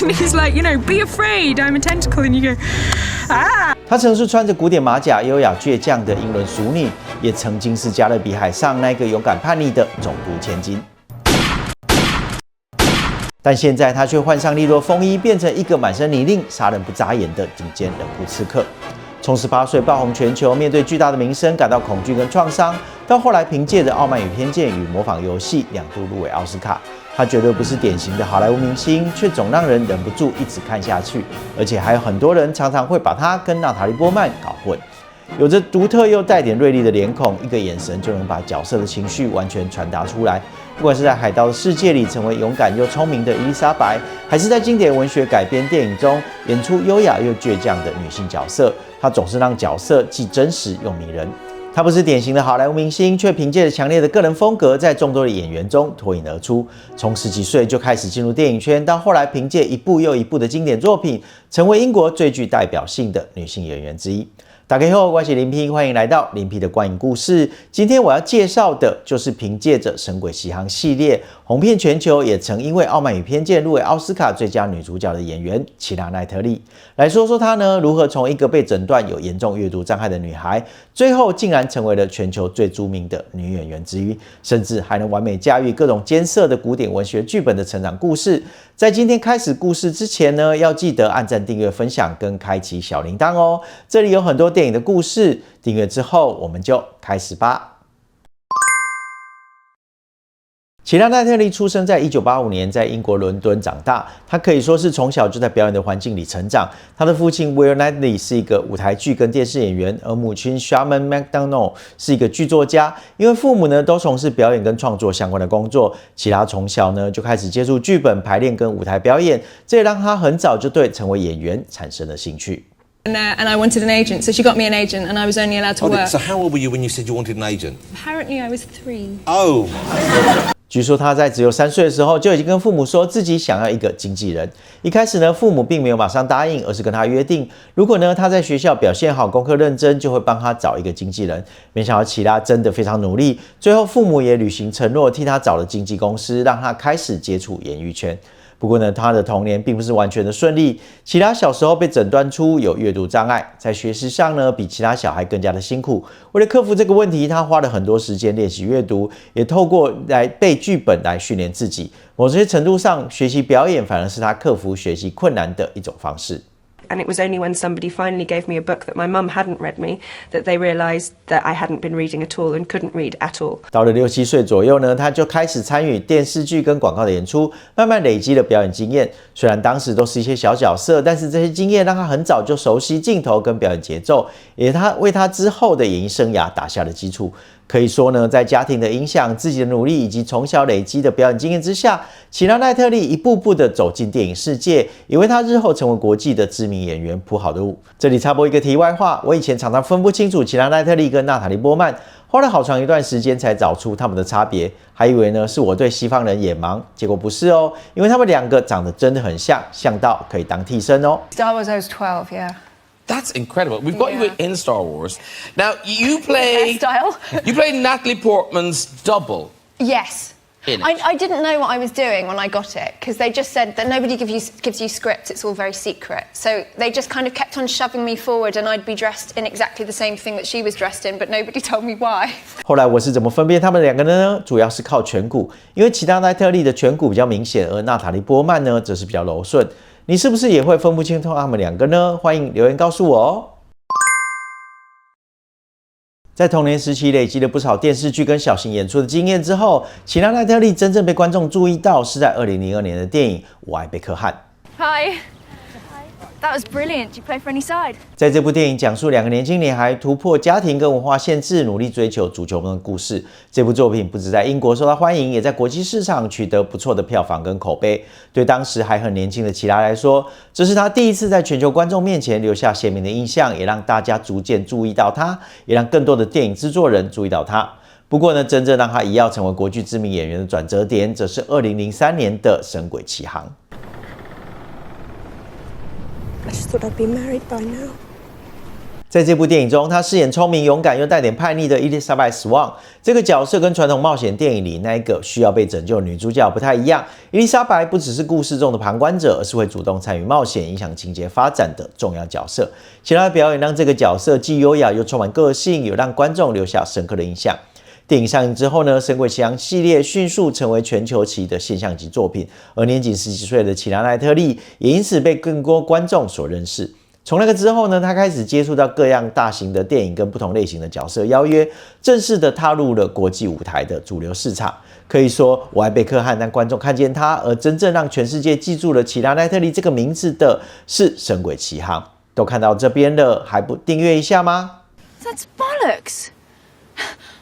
And he's like, you know, be afraid, I'm a tentacle. And you go, ah. 她曾是穿着古典马甲、优雅倔强的英伦淑女，也曾经是加勒比海上那个勇敢叛逆的总督千金。但现在她却换上利落风衣，变成一个满身泥泞、杀人不眨眼的顶尖冷酷刺客。从18岁爆红全球，面对巨大的名声感到恐惧跟创伤，到后来凭借着《傲慢与偏见》与《模仿游戏》2度入围奥斯卡。她绝对不是典型的好莱坞明星，却总让人忍不住一直看下去。而且还有很多人常常会把她跟娜塔莉·波曼搞混。有着独特又带点锐利的脸孔，一个眼神就能把角色的情绪完全传达出来。不管是在海盗的世界里成为勇敢又聪明的伊丽莎白，还是在经典文学改编电影中演出优雅又倔强的女性角色，她总是让角色既真实又迷人。她不是典型的好莱坞明星，却凭借着强烈的个人风格，在众多的演员中脱颖而出。从10几岁就开始进入电影圈，到后来凭借一部又一部的经典作品，成为英国最具代表性的女性演员之一。大家好，我是林批，欢迎来到林批的观影故事。今天我要介绍的就是凭借着《神鬼奇航》系列红遍全球，也曾因为《傲慢与偏见》入围奥斯卡最佳女主角的演员奇拉奈特利。来说说她呢，如何从一个被诊断有严重阅读障碍的女孩，最后竟然成为了全球最著名的女演员之一，甚至还能完美驾驭各种艰涩的古典文学剧本的成长故事。在今天开始故事之前呢，要记得按赞、订阅、分享跟开启小铃铛哦。这里有很多电影的故事，订阅之后我们就开始吧。奇拉奈特利出生在1985年，在英国伦敦长大。她可以说是从小就在表演的环境里成长。她的父亲 Will Knightley 是一个舞台剧跟电视演员，而母亲 Sharman McDonald 是一个剧作家。因为父母呢都从事表演跟创作相关的工作，奇拉从小呢就开始接触剧本、排练跟舞台表演，这也让她很早就对成为演员产生了兴趣。And I wanted an agent, so she got me an agent, and I was only allowed to work. So how old were you when you said you wanted an agent? Apparently, I was 3. Oh. 据说他在只有3岁的时候就已经跟父母说自己想要一个经纪人。一开始呢，父母并没有马上答应，而是跟他约定，如果呢他在学校表现好、功课认真，就会帮他找一个经纪人。没想到奇拉真的非常努力，最后父母也履行承诺，替他找了经纪公司，让他开始接触演艺圈。不过呢，他的童年并不是完全的顺利。奇拉小时候被诊断出有阅读障碍，在学识上呢，比其他小孩更加的辛苦。为了克服这个问题，他花了很多时间练习阅读，也透过来背剧本来训练自己。某些程度上，学习表演反而是他克服学习困难的一种方式。And it was only when somebody finally gave me a book that my mum hadn't read me that they realised that I hadn't been reading at all and couldn't read at all. 到了6、7岁左右呢，他就开始参与电视剧跟广告的演出，慢慢累积了表演经验。虽然当时都是一些小角色，但是这些经验让他很早就熟悉镜头跟表演节奏，也为他之后的演艺生涯打下了基础。可以说呢，在家庭的影响、自己的努力以及从小累积的表演经验之下，奇拉奈特利一步步的走进电影世界，也为他日后成为国际的知名演员铺好的路。这里插播一个题外话，我以前常常分不清楚奇拉奈特利跟娜塔莉·波曼，花了好长一段时间才找出他们的差别，还以为呢是我对西方人眼盲，结果不是哦，因为他们2个长得真的很像，像到可以当替身哦。Star Wars I was 12, yeah. That's incredible. We've got you in Star Wars. Now, you play... Hairstyle. You play Natalie Portman's double. Yes. In it. I didn't know what I was doing when I got it, because they just said that nobody gives you scripts, it's all very secret. So they just kind of kept on shoving me forward, and I'd be dressed in exactly the same thing that she was dressed in, but nobody told me why. 后来我是怎么分辨他们2个呢？主要是靠颧骨，因为奇拉奈特利的颧骨比较明显，而娜塔莉·波曼呢则是比较柔顺。你是不是也会分不清楚他们2个呢？欢迎留言告诉我哦。在童年时期累积了不少电视剧跟小型演出的经验之后，奇拉奈特利真正被观众注意到是在2002年的电影《我爱贝克汉》。Hi. That was brilliant. Do you play for any side? 在这部电影讲述2个年轻女孩突破家庭跟文化限制，努力追求足球梦的故事。这部作品不止在英国受到欢迎，也在国际市场取得不错的票房跟口碑。对当时还很年轻的奇拉来说，这是她第一次在全球观众面前留下鲜明的印象，也让大家逐渐注意到她，也让更多的电影制作人注意到她。不过呢，真正让她一跃成为国际知名演员的转折点，则是2003年的《神鬼奇航》。I just thought I'd be married by now. 在这部电影中，她饰演聪明、勇敢又带点叛逆的伊丽莎白·史旺。这个角色跟传统冒险电影里那一个需要被拯救的女主角不太一样。伊丽莎白不只是故事中的旁观者，而是会主动参与冒险、影响情节发展的重要角色。其他的表演让这个角色既优雅又充满个性，有让观众留下深刻的印象。电影上映之后呢，《神鬼奇航》系列迅速成为全球级的现象级作品，而年仅10几岁的奇拉奈特利也因此被更多观众所认识。从那个之后呢，他开始接触到各样大型的电影跟不同类型的角色邀约，正式的踏入了国际舞台的主流市场。可以说，我爱贝克汉让观众看见他，而真正让全世界记住了奇拉奈特利这个名字的是《神鬼奇航》。都看到这边了，还不订阅一下吗？ That's bollocks.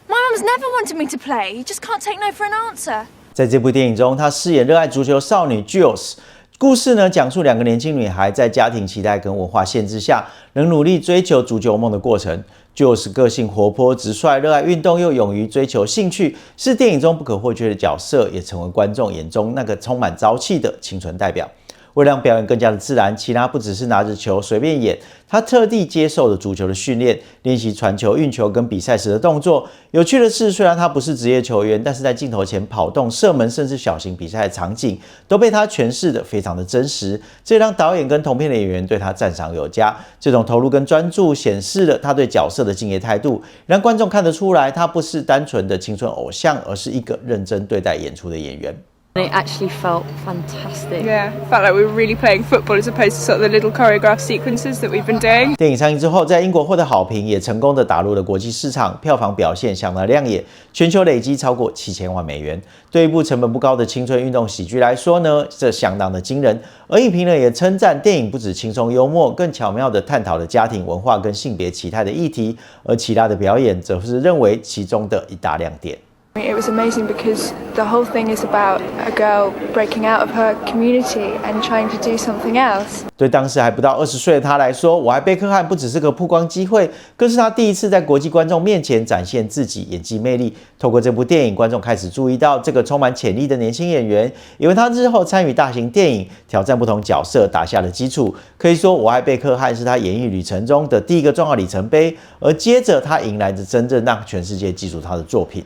My mum's never wanted me to play. You just can't take no for an answer. 在这部电影中，他饰演热爱足球少女 Jules。故事呢，讲述2个年轻女孩在家庭期待跟文化限制下，能努力追求足球梦的过程。Jules 个性活泼直率，热爱运动又勇于追求兴趣，是电影中不可或缺的角色，也成为观众眼中那个充满朝气的青春代表。为了让表演更加的自然，齐拉不只是拿着球随便演，他特地接受了足球的训练，练习传球、运球跟比赛时的动作。有趣的是，虽然他不是职业球员，但是在镜头前跑动、射门，甚至小型比赛的场景，都被他诠释得非常的真实。这让导演跟同片的演员对他赞赏有加。这种投入跟专注，显示了他对角色的敬业态度，让观众看得出来，他不是单纯的青春偶像，而是一个认真对待演出的演员。It actually felt fantastic. Yeah, felt like we were really playing football as opposed to sort of the little choreographed sequences that we've been doing. 电影上映之后，在英国获得好评，也成功的打入了国际市场，票房表现相当亮眼，全球累积超过7000万美元。对一部成本不高的青春运动喜剧来说呢，这相当的惊人。而影评人也称赞电影不止轻松幽默，更巧妙的探讨了家庭文化跟性别歧态的议题，而齐拉的表演则是认为其中的一大亮点。It was amazing because the whole thing is about a girl breaking out of her community and trying to do something else. 对当时还不到20岁的他来说，我爱贝克汉不只是个曝光机会，更是他第一次在国际观众面前展现自己演技魅力。透过这部电影，观众开始注意到这个充满潜力的年轻演员，也为他日后参与大型电影、挑战不同角色打下了基础。可以说，我爱贝克汉是他演艺旅程中的第一个重要里程碑，而接着他迎来着真正让全世界记住他的作品。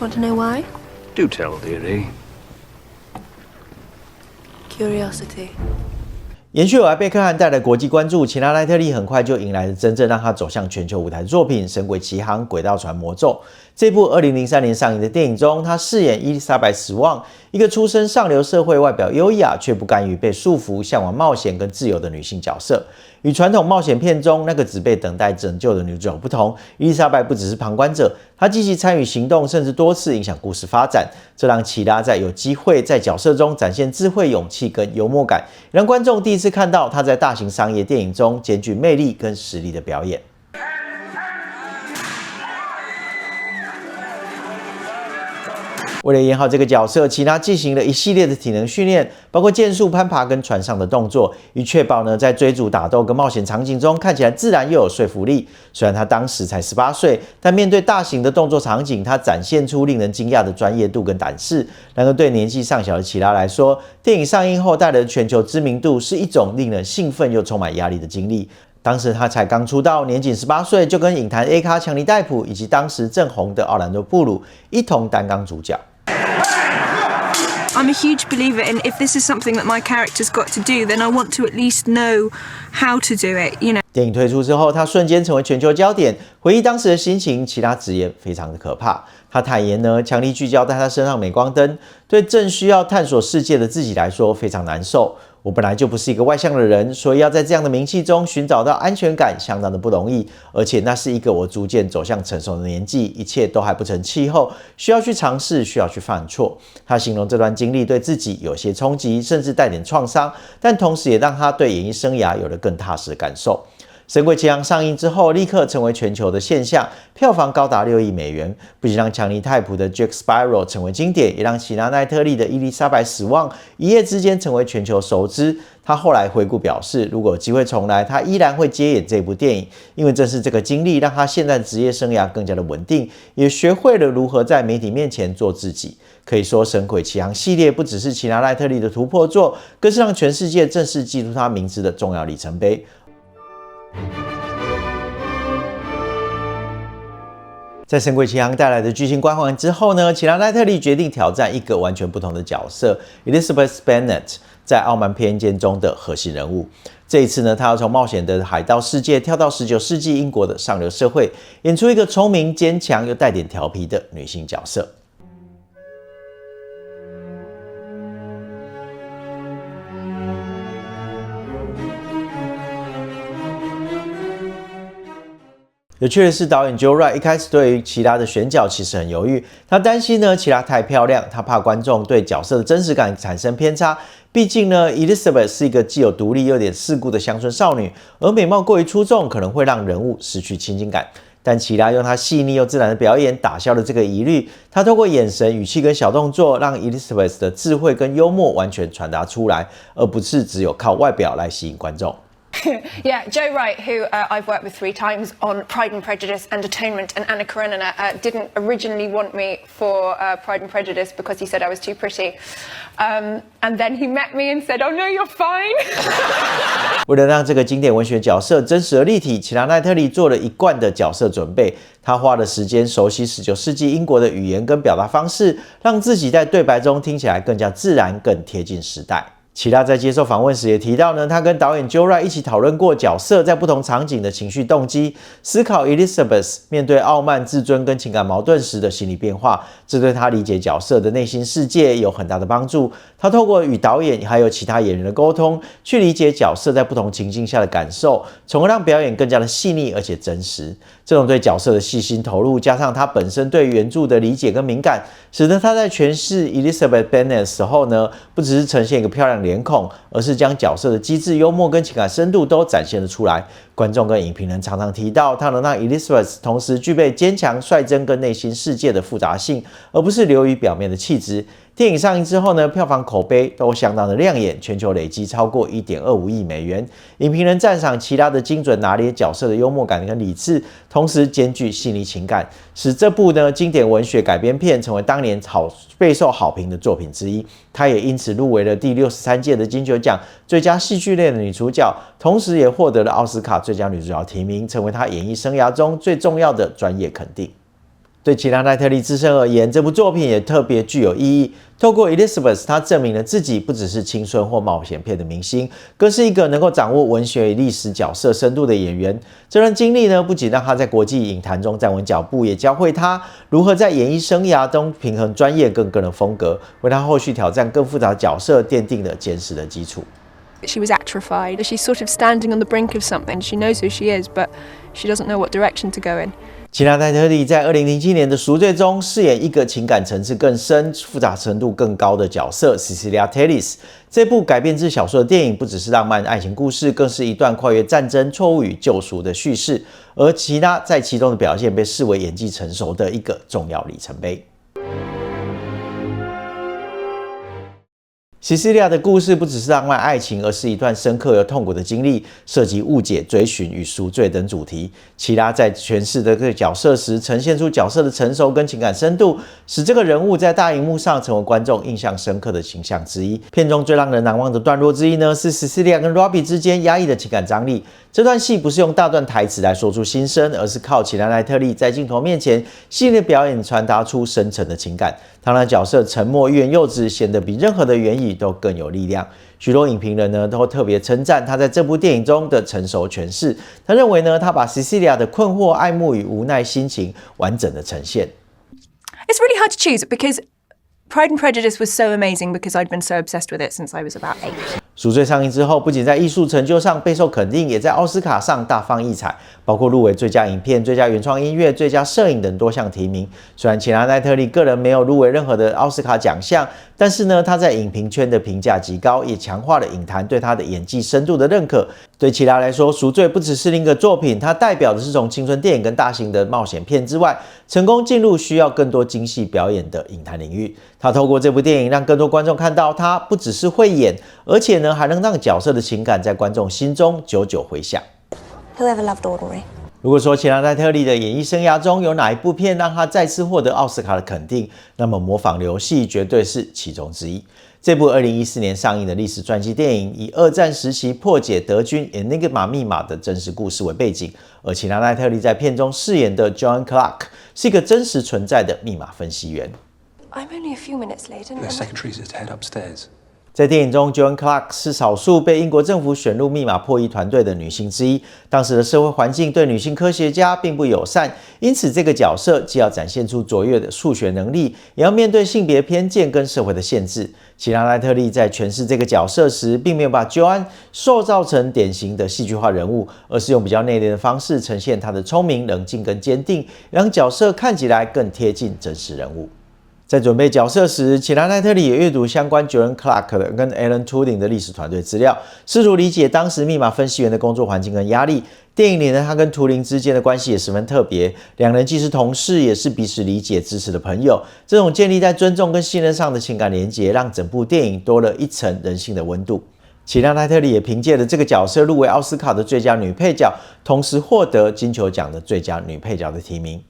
Want to know why? Do tell, dearie. Curiosity. 延续我爱贝克汉带来国际关注，齐拉奈特利很快就迎来了真正让他走向全球舞台的作品《神鬼奇航：轨道船魔咒》。这部2003年上映的电影中，他饰演伊丽莎白·史旺，一个出身上流社会、外表优雅却不甘于被束缚、向往冒险跟自由的女性角色。与传统冒险片中那个只被等待拯救的女主角不同，伊丽莎白不只是旁观者，她积极参与行动，甚至多次影响故事发展。这让齐拉在有机会在角色中展现智慧、勇气跟幽默感，让观众第一次看到她在大型商业电影中兼具魅力跟实力的表演。为了演好这个角色，齐拉进行了一系列的体能训练，包括剑术、攀爬跟船上的动作，以确保呢在追逐、打斗跟冒险场景中看起来自然又有说服力。虽然他当时才18岁，但面对大型的动作场景，他展现出令人惊讶的专业度跟胆识。然而对年纪尚小的齐拉来说，电影上映后带来的全球知名度是一种令人兴奋又充满压力的经历。当时他才刚出道，年仅18岁，就跟影坛 A 咖强尼戴普以及当时正红的奥兰多·布鲁一同担纲主角。I'm a huge believer in if this is something that my character's got to do, then I want to at least know how to do it, you know. 电影推出之后，他瞬间成为全球焦点。回忆当时的心情，齐拉直言非常的可怕。他坦言呢，强力聚焦在他身上镁光灯，对正需要探索世界的自己来说非常难受。我本来就不是一个外向的人，所以要在这样的名气中寻找到安全感，相当的不容易。而且那是一个我逐渐走向成熟的年纪，一切都还不成气候，需要去尝试，需要去犯错。他形容这段经历对自己有些冲击，甚至带点创伤，但同时也让他对演艺生涯有了更踏实的感受。《神鬼奇航》上映之后，立刻成为全球的现象，票房高达6亿美元。不仅让强尼泰普的 Jack Sparrow 成为经典，也让齐拉奈特利的伊丽莎白·史旺一夜之间成为全球熟知。他后来回顾表示，如果有机会重来，他依然会接演这部电影，因为正是这个经历，让他现在的职业生涯更加的稳定，也学会了如何在媒体面前做自己。可以说，《神鬼奇航》系列不只是齐拉奈特利的突破作，更是让全世界正式记住他名字的重要里程碑。在《神鬼奇航》带来的巨星光环之后呢，奇拉奈特利决定挑战一个完全不同的角色 Elizabeth Bennet 在《傲慢偏见》中的核心人物。这一次呢，她要从冒险的海盗世界跳到19世纪英国的上流社会，演出一个聪明、坚强又带点调皮的女性角色。有趣的是，导演 Joe Wright 一开始对于奇拉的选角其实很犹豫，他担心呢奇拉太漂亮，他怕观众对角色的真实感产生偏差。毕竟呢 ，Elizabeth 是一个既有独立又有点世故的乡村少女，而美貌过于出众，可能会让人物失去亲近感。但奇拉用她细腻又自然的表演打消了这个疑虑，她透过眼神、语气跟小动作，让 Elizabeth 的智慧跟幽默完全传达出来，而不是只有靠外表来吸引观众。Yeah, Joe Wright, who I've worked with 3 times on Pride and Prejudice and Atonement and Anna Karenina, didn't originally want me for Pride and Prejudice because he said I was too pretty. And then he met me and said, "Oh no, you're fine." 为了让这个经典文学角色真实而立体，奇拉奈特利做了一贯的角色准备。他花了时间熟悉19世纪英国的语言跟表达方式，让自己在对白中听起来更加自然、更贴近时代。奇拉在接受访问时也提到呢，他跟导演 Joe Wright 一起讨论过角色在不同场景的情绪动机，思考 Elizabeth 面对傲慢、自尊跟情感矛盾时的心理变化，这对他理解角色的内心世界有很大的帮助。他透过与导演还有其他演员的沟通，去理解角色在不同情境下的感受，从而让表演更加的细腻而且真实。这种对角色的细心投入，加上他本身对原著的理解跟敏感，使得他在诠释 Elizabeth Bennet 的时候呢，不只是呈现一个漂亮脸孔，而是将角色的机智、幽默跟情感深度都展现了出来。观众跟影评人常常提到，他能让 Elizabeth 同时具备坚强、率真跟内心世界的复杂性，而不是流于表面的气质。电影上映之后呢，票房口碑都相当的亮眼，全球累积超过1.25亿美元。影评人赞赏奇拉的精准拿捏角色的幽默感跟理智，同时兼具细腻情感，使这部呢经典文学改编片成为当年备受好评的作品之一。她也因此入围了第63届的金球奖最佳戏剧类的女主角，同时也获得了奥斯卡最佳女主角提名，成为她演艺生涯中最重要的专业肯定。对奇拉奈特利自身而言，这部作品也特别具有意义。透过 Elizabeth， 她证明了自己不只是青春或冒险片的明星，更是一个能够掌握文学与历史角色深度的演员。这段经历呢，不仅让她在国际影坛中站稳脚步，也教会她如何在演艺生涯中平衡专业跟个人风格，为她后续挑战更复杂的角色奠定了坚实的基础。She was atrophied. She's sort of standing on the brink of something. She knows who she is, but she doesn't know what direction to go in. 奇拉奈特利在2007年的《赎罪》中饰演一个情感层次更深、复杂程度更高的角色 Cecilia Tellis。这部改编自小说的电影不只是浪漫爱情故事，更是一段跨越战争、错误与救赎的叙事。而奇拉在其中的表现被视为演技成熟的一个重要里程碑。Cecilia 的故事不只是浪漫爱情，而是一段深刻又痛苦的经历，涉及误解、追寻与赎罪等主题。奇拉在诠释这个角色时，呈现出角色的成熟跟情感深度，使这个人物在大荧幕上成为观众印象深刻的形象之一。片中最让人难忘的段落之一呢，是 Cecilia 跟 Robbie 之间压抑的情感张力。这段戏不是用大段台词来说出心声，而是靠奇拉奈特利在镜头面前细腻的表演，传达出深沉的情感。他让角色沉默、欲言又止，显得比任何的言语都更有力量。许多影评人呢都特别称赞他在这部电影中的成熟诠释。他认为呢，他把 Cecilia 的困惑、爱慕与无奈心情完整的呈现。It's really hard to choose because Pride and Prejudice was so amazing because I'd been so obsessed with it since I was about 8. 赎罪上映之后，不仅在艺术成就上备受肯定，也在奥斯卡上大放异彩，包括入围最佳影片、最佳原创音乐、最佳摄影等多项提名。虽然奇拉奈特利个人没有入围任何的奥斯卡奖项，但是呢，他在影评圈的评价极高，也强化了影坛对他的演技深度的认可。对奇拉来说，赎罪不只是另一个作品，它代表的是从青春电影跟大型的冒险片之外，成功进入需要更多精细表演的影坛领域。他透过这部电影，让更多观众看到他不只是会演，而且呢，还能让角色的情感在观众心中久久回响。Whoever loved Ordinary. 如果说奇拉奈特利的演艺生涯中有哪一部片让他再次获得奥斯卡的肯定，那么《模仿流戏》绝对是其中之一。这部2014年上映的历史传记电影，以二战时期破解德军 Enigma 密码的真实故事为背景，而齐拉奈特利在片中饰演的 Joan Clark 是一个真实存在的密码分析员。I'm only a few minutes late, and The secretary says to head upstairs. 在电影中 ，Joan Clark 是少数被英国政府选入密码破译团队的女性之一。当时的社会环境对女性科学家并不友善，因此这个角色既要展现出卓越的数学能力，也要面对性别偏见跟社会的限制。齐拉奈特利在诠释这个角色时，并没有把 Joan 塑造成典型的戏剧化人物，而是用比较内敛的方式呈现她的聪明、冷静跟坚定，让角色看起来更贴近真实人物。在准备角色时，齐拉奈特利也阅读相关 Joan Clark 的跟 Alan Turing 的历史团队资料，试图理解当时密码分析员的工作环境跟压力。电影里呢，他跟图灵之间的关系也十分特别，两人既是同事，也是彼此理解支持的朋友。这种建立在尊重跟信任上的情感连结，让整部电影多了一层人性的温度。齐拉奈特利也凭借着这个角色入围奥斯卡的最佳女配角，同时获得金球奖的最佳女配角的提名。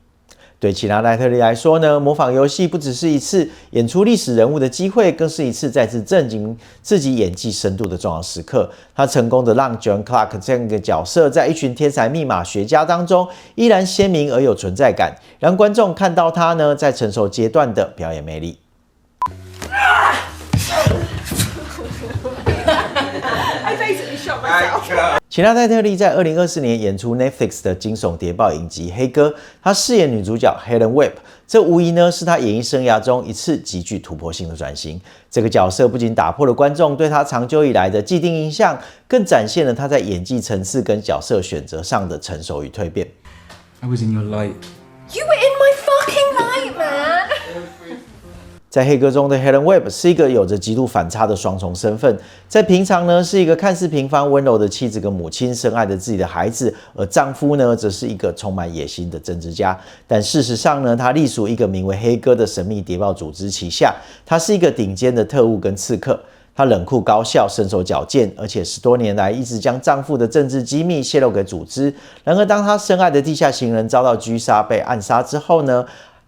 对齐拉奈特利来说呢，模仿游戏不只是一次演出历史人物的机会，更是一次再次证明自己演技深度的重要时刻。他成功的让 Joan Clark 这样一个角色在一群天才密码学家当中依然鲜明而有存在感，让观众看到他呢在成熟阶段的表演魅力。齐拉奈特利在2024年演出 Netflix 的惊悚谍报影集《黑哥》，他饰演女主角 Helen Webb， 这无疑呢是他演艺生涯中一次极具突破性的转型。这个角色不仅打破了观众对他长久以来的既定印象，更展现了他在演技层次跟角色选择上的成熟与蜕变。I was in your light. You were in my fucking light, man. 在黑哥中的 Helen Webb 是一个有着极度反差的双重身份，在平常呢是一个看似平凡温柔的妻子跟母亲，深爱着自己的孩子，而丈夫呢则是一个充满野心的政治家。但事实上呢，他隶属一个名为黑哥的神秘谍报组织旗下，他是一个顶尖的特务跟刺客。她冷酷高效，身手矫健，而且10多年来一直将丈夫的政治机密泄露给组织。然而，当她深爱的地下情人遭到狙杀、被暗杀之后呢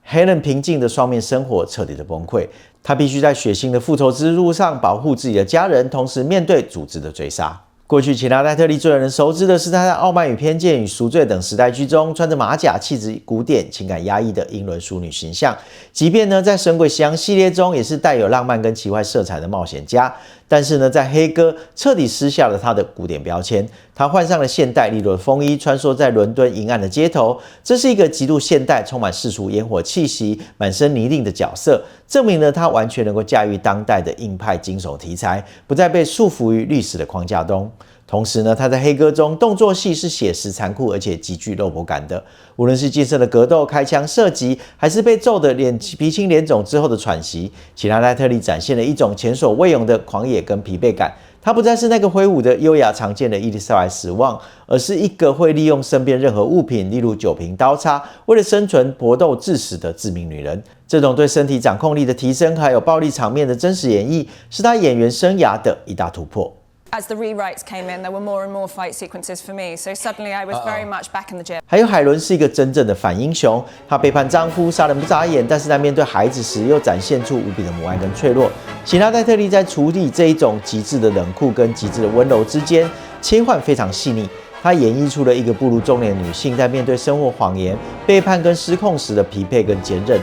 ，Helen 平静的双面生活彻底的崩溃，她必须在血腥的复仇之路上保护自己的家人，同时面对组织的追杀。过去齐拉奈特利最让人熟知的是她在《傲慢与偏见》与《赎罪》等时代剧中穿着马甲、气质古典、情感压抑的英伦淑女形象。即便呢在《神鬼奇航》系列中也是带有浪漫跟奇幻色彩的冒险家，但是呢在黑哥彻底撕下了他的古典标签，他换上了现代利落的风衣，穿梭在伦敦阴暗的街头。这是一个极度现代、充满世俗烟火气息、满身泥泞的角色，证明了他完全能够驾驭当代的硬派惊悚题材，不再被束缚于历史的框架中。同时呢，他在黑哥中动作戏是写实残酷，而且极具肉搏感的。无论是近身的格斗、开枪射击，还是被揍得鼻青脸肿之后的喘息，齐拉奈特利展现了一种前所未有的狂野跟疲惫感。她不再是那个挥舞的优雅常见的伊丽莎白史旺，而是一个会利用身边任何物品，例如酒瓶、刀叉，为了生存搏斗致死的致命女人。这种对身体掌控力的提升，还有暴力场面的真实演绎，是她演员生涯的一大突破。As the rewrites came in, there were more and more fight sequences for me, so suddenly I was very much back in the gym. 还有海伦是一个真正的反英雄，她背叛丈夫，杀人不眨眼，但是在面对孩子时又展现出无比的母爱跟脆弱。齐拉奈特利在处理这一种极致的冷酷跟极致的温柔之间切换非常细腻，她演绎出了一个步入中年女性在面对生活谎言、背叛跟失控时的疲惫跟坚韧。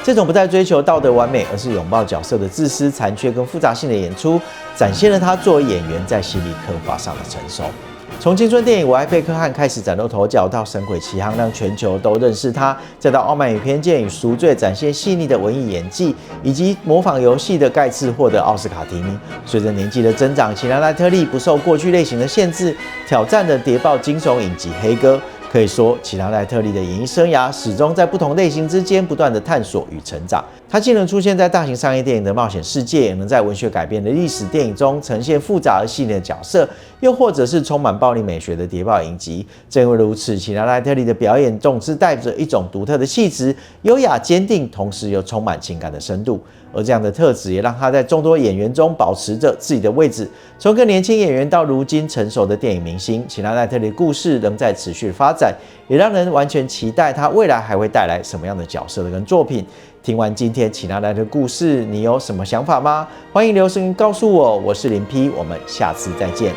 这种不再追求道德完美，而是拥抱角色的自私、残缺跟复杂性的演出，展现了他作为演员在戏里刻画上的成熟。从青春电影《我爱贝克汉》开始崭露头角，到《神鬼奇航》让全球都认识他，再到《傲慢与偏见》与《赎罪》展现细腻的文艺演技，以及模仿游戏的盖茨获得奥斯卡提名。随着年纪的增长，齐拉奈特利不受过去类型的限制，挑战了谍报惊悚影集《黑哥》。可以说，齐拉奈特利的演艺生涯始终在不同类型之间不断的探索与成长。他既能出现在大型商业电影的冒险世界，也能在文学改编的历史电影中呈现复杂而细腻的角色，又或者是充满暴力美学的谍报影集。正因为如此，齐拉奈特利的表演总是带着一种独特的气质，优雅坚定，同时又充满情感的深度。而这样的特质也让他在众多演员中保持着自己的位置。从一个年轻演员到如今成熟的电影明星，齐拉奈特利的故事仍在持续发展，也让人完全期待他未来还会带来什么样的角色跟作品。听完今天请他来的故事，你有什么想法吗？欢迎留声音告诉我。我是林 P，我们下次再见。